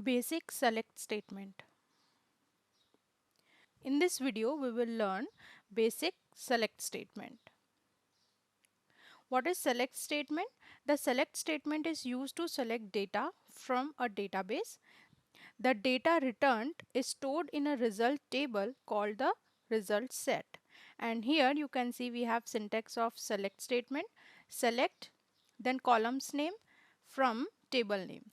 Basic select statement. In this video, we will learn basic select statement. What is select statement? The select statement is used to select data from a database. The data returned is stored in a result table called the result set. And here you can see we have syntax of select statement. Select, then columns name from table name.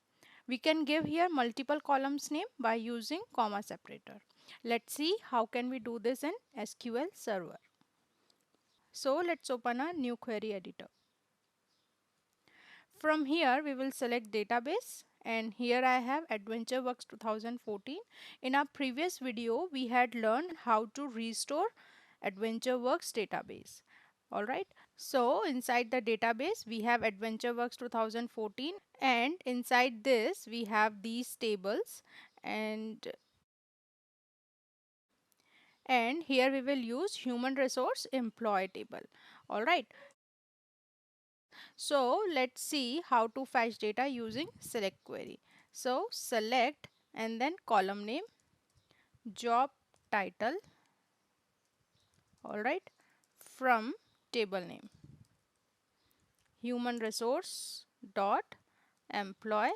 We can give here multiple columns name by using comma separator. Let's see how can we do this in SQL Server. So let's open a new query editor. From here we will select database, and here I have AdventureWorks 2014. In our previous video we had learned how to restore AdventureWorks database. Alright, so inside the database we have AdventureWorks 2014, and inside this we have these tables, and here we will use human resource employee table. Alright, so let's see how to fetch data using select query. So select and then column name, job title, alright, from table name, human resource dot employee,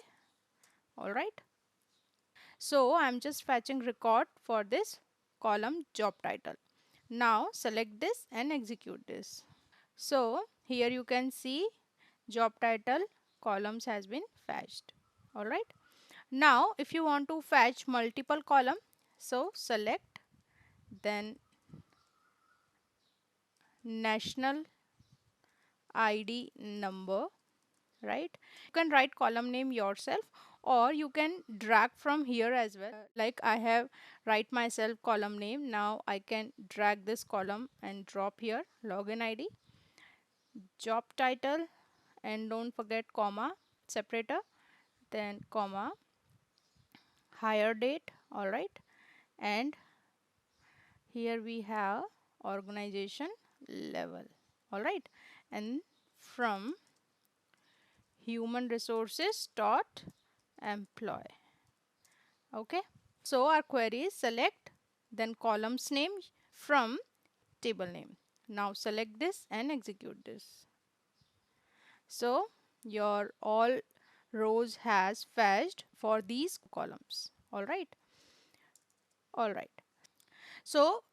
alright. So I'm just fetching record for this column job title. Now select this and execute this. So here you can see job title columns has been fetched. Alright. Now if you want to fetch multiple column, so select, then national ID number, right? You can write column name yourself, or you can drag from here as well. Like I have write myself column name. Now I can drag this column and drop here login ID, job title, and don't forget comma separator, then comma, hire date, alright, and here we have organization level, alright, and from human resources dot employee. Okay, so our query is select, then columns name from table name. Now select this and execute this. So your all rows has fetched for these columns. Alright. Alright. So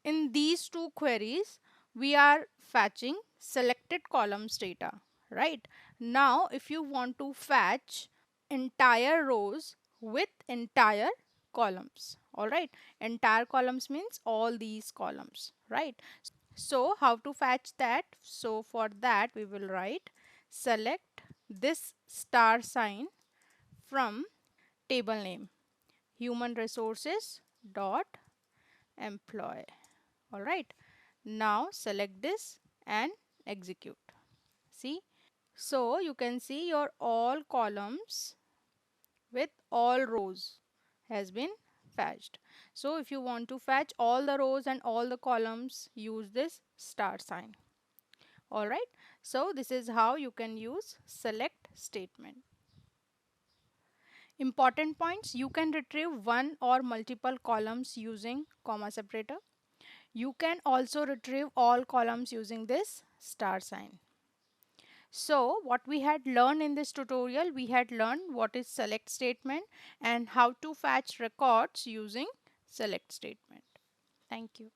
in these two queries, we are fetching selected columns data. Right. Now if you want to fetch entire rows with entire columns. Alright. Entire columns means all these columns. Right. So how to fetch that? So for that we will write select this star sign from table name, human resources dot employee. Alright. Now select this and execute. See? So you can see your all columns with all rows has been fetched. So if you want to fetch all the rows and all the columns, use this star sign. Alright, so this is how you can use select statement. Important points: you can retrieve one or multiple columns using comma separator. You can also retrieve all columns using this star sign. So what we had learned in this tutorial, we had learned what is select statement and how to fetch records using select statement. Thank you.